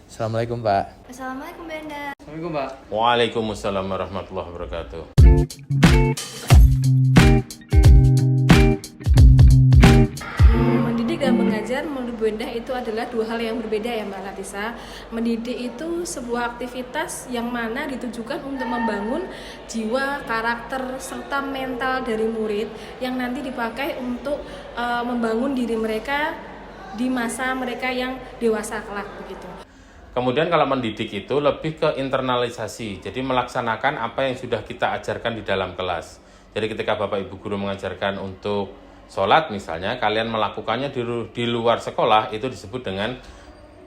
Assalamualaikum Pak. Assalamualaikum Benda. Assalamualaikum Pak. Waalaikumsalam warahmatullahi wabarakatuh. Mendidik dan mengajar menurut Benda itu adalah dua hal yang berbeda ya Mbak Latisa. Mendidik itu sebuah aktivitas yang mana ditujukan untuk membangun jiwa, karakter, serta mental dari murid yang nanti dipakai untuk membangun diri mereka di masa mereka yang dewasa kelak begitu. Kemudian kalau mendidik itu lebih ke internalisasi, jadi melaksanakan apa yang sudah kita ajarkan di dalam kelas. Jadi ketika Bapak Ibu Guru mengajarkan untuk sholat misalnya, kalian melakukannya di luar sekolah, itu disebut dengan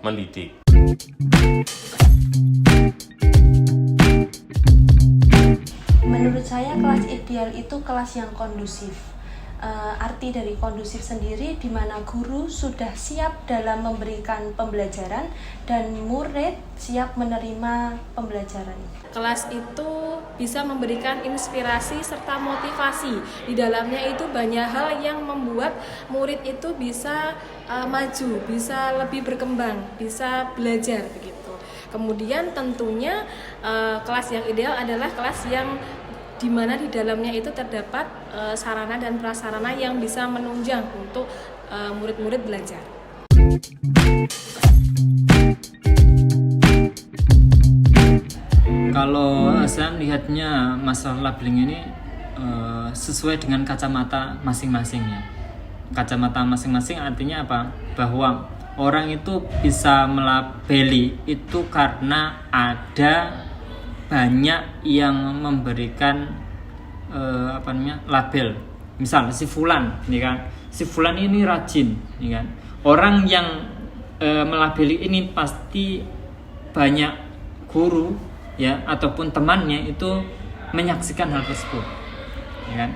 mendidik. Menurut saya kelas ideal itu kelas yang kondusif. Arti dari kondusif sendiri di mana guru sudah siap dalam memberikan pembelajaran dan murid siap menerima pembelajaran. Kelas itu bisa memberikan inspirasi serta motivasi. Di dalamnya itu banyak hal yang membuat murid itu bisa maju, bisa lebih berkembang, bisa belajar begitu. Kemudian tentunya kelas yang ideal adalah kelas yang di mana di dalamnya itu terdapat sarana dan prasarana yang bisa menunjang untuk murid-murid belajar. Kalau saya melihatnya masalah labeling ini sesuai dengan kacamata masing-masing ya. Kacamata masing-masing artinya apa? Bahwa orang itu bisa melabeli itu karena ada banyak yang memberikan label. Misal si fulan, nih kan, si fulan ini rajin, nih kan. Orang yang melabeli ini pasti banyak guru ya ataupun temannya itu menyaksikan hal tersebut, ya kan?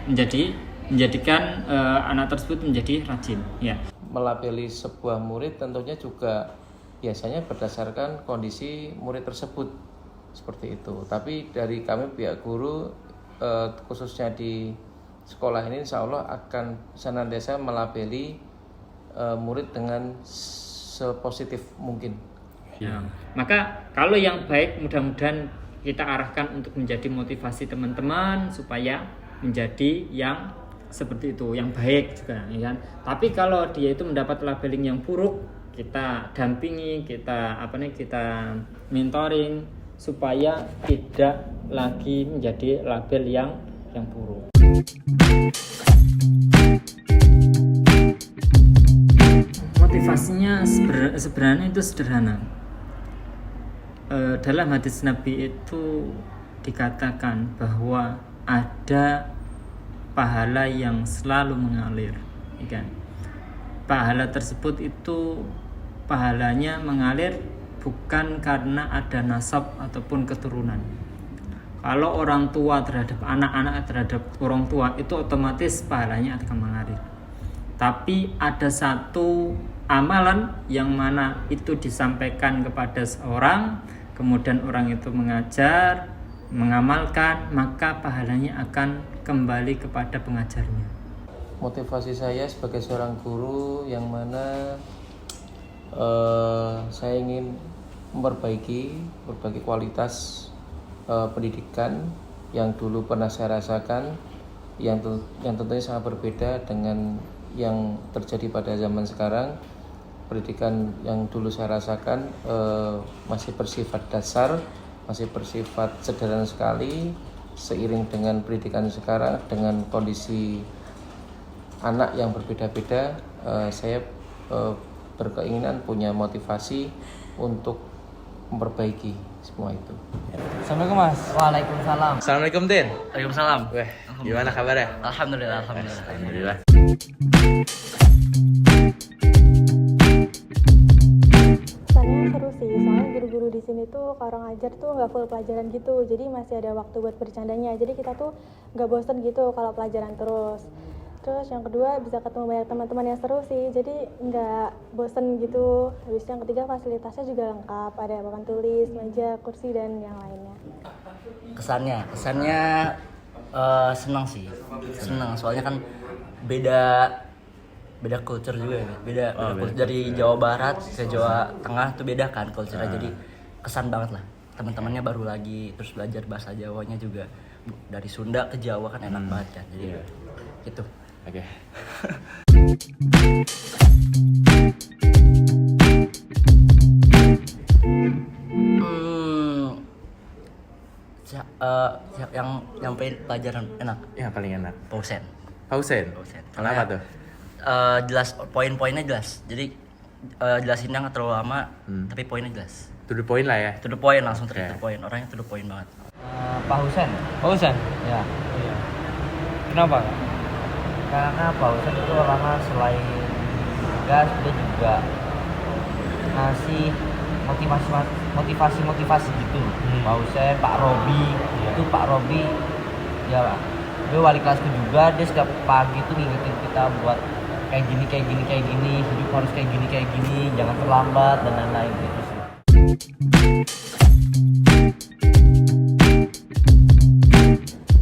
Menjadikan anak tersebut menjadi rajin, ya. Melabeli sebuah murid tentunya juga biasanya berdasarkan kondisi murid tersebut seperti itu. Tapi dari kami pihak guru khususnya di sekolah ini insya Allah akan senantiasa melabeli murid dengan sepositif mungkin. Ya. Maka kalau yang baik mudah-mudahan kita arahkan untuk menjadi motivasi teman-teman supaya menjadi yang seperti itu, yang baik juga, ya kan? Tapi kalau dia itu mendapat labeling yang buruk, kita dampingi, kita mentoring supaya tidak lagi menjadi label yang buruk. Motivasinya sebenarnya itu sederhana. Dalam hadis Nabi itu dikatakan bahwa ada pahala yang selalu mengalir, kan? Pahala tersebut itu pahalanya mengalir bukan karena ada nasab ataupun keturunan. Kalau orang tua terhadap anak-anak terhadap orang tua itu otomatis pahalanya akan mengalir. Tapi ada satu amalan yang mana itu disampaikan kepada seorang, kemudian orang itu mengajar, mengamalkan, maka pahalanya akan kembali kepada pengajarnya. Motivasi saya sebagai seorang guru yang mana saya ingin memperbaiki kualitas pendidikan yang dulu pernah saya rasakan, yang tentunya sangat berbeda dengan yang terjadi pada zaman sekarang. Pendidikan yang dulu saya rasakan masih bersifat dasar, masih bersifat sederhana sekali. Seiring dengan pendidikan sekarang, dengan kondisi anak yang berbeda-beda, saya berkeinginan, punya motivasi untuk memperbaiki semua itu. Assalamualaikum Mas. Waalaikumsalam. Assalamualaikum Din. Waalaikumsalam. Weh, gimana kabarnya? Alhamdulillah. Alhamdulillah. Kesannya seru sih, soalnya guru-guru di sini tuh kalau ngajar tuh nggak full pelajaran gitu, jadi masih ada waktu buat bercandanya. Jadi kita tuh nggak bosen gitu kalau pelajaran terus. Terus yang kedua bisa ketemu banyak teman-teman yang seru sih, jadi nggak bosen gitu. Habis yang ketiga fasilitasnya juga lengkap, ada papan tulis, meja, kursi dan yang lainnya. Kesannya senang sih, senang soalnya kan beda beda culture juga ya, beda culture. Dari Jawa Barat ke Jawa Tengah tuh beda kan culture-nya, jadi kesan banget lah. Teman-temannya baru lagi, terus belajar bahasa Jawanya juga dari Sunda ke Jawa kan enak banget kan, jadi gitu. Oke. Yang nyampein pelajaran enak, Yang paling enak. Pausen. Pausen. Kenapa tuh? Jelas, poin-poinnya jelas. Jadi jelasinnya nggak terlalu lama, tapi poinnya jelas. To the point lah ya. To the point, langsung to the point. Orangnya to the point banget. Pak Husen. Pak Husen? Ya. Iya. Kenapa? Karena Pak Husen itu orangnya selain gas, dia juga ngasih motivasi gitu. Pak Husen, Pak Robi, itu Pak Robi ya dia wali kelasku juga, dia setiap pagi tuh ngingetin kita buat kayak gini, hidup harus kayak gini, jangan terlambat dan lain-lain gitu sih.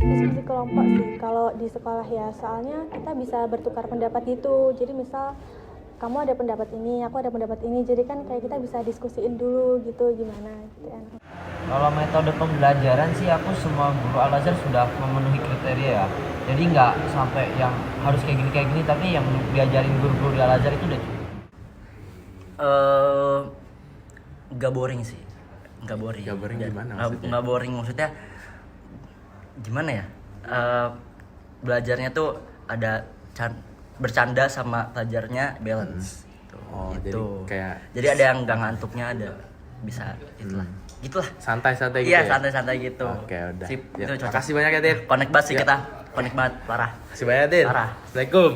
Diskusi kelompok sih kalau di sekolah ya, soalnya kita bisa bertukar pendapat gitu. Jadi misal kamu ada pendapat ini, aku ada pendapat ini, jadi kan kayak kita bisa diskusiin dulu gitu gimana gitu ya. Kalau metode pembelajaran sih aku semua guru Al-Azhar sudah memenuhi kriteria ya. Jadi nggak sampai yang harus kayak gini, tapi yang diajarin guru-guru di Al-Azhar itu udah cukup. Nggak boring sih, nggak boring. Nggak boring gimana maksudnya? Nggak boring maksudnya gimana ya? Belajarnya tuh ada bercanda sama pelajarnya balance. Gitu. Jadi ada yang nggak ngantuknya, ada bisa gitulah. Santai-santai gitu. Iya, ya? santai-santai gitu. Oke, udah. Sip, Ya, itu cocok. makasih banyak ya, Tin. Connect banget sih Ya. kita. Connect banget, parah. Makasih banyak, Tin. Parah. Assalamualaikum.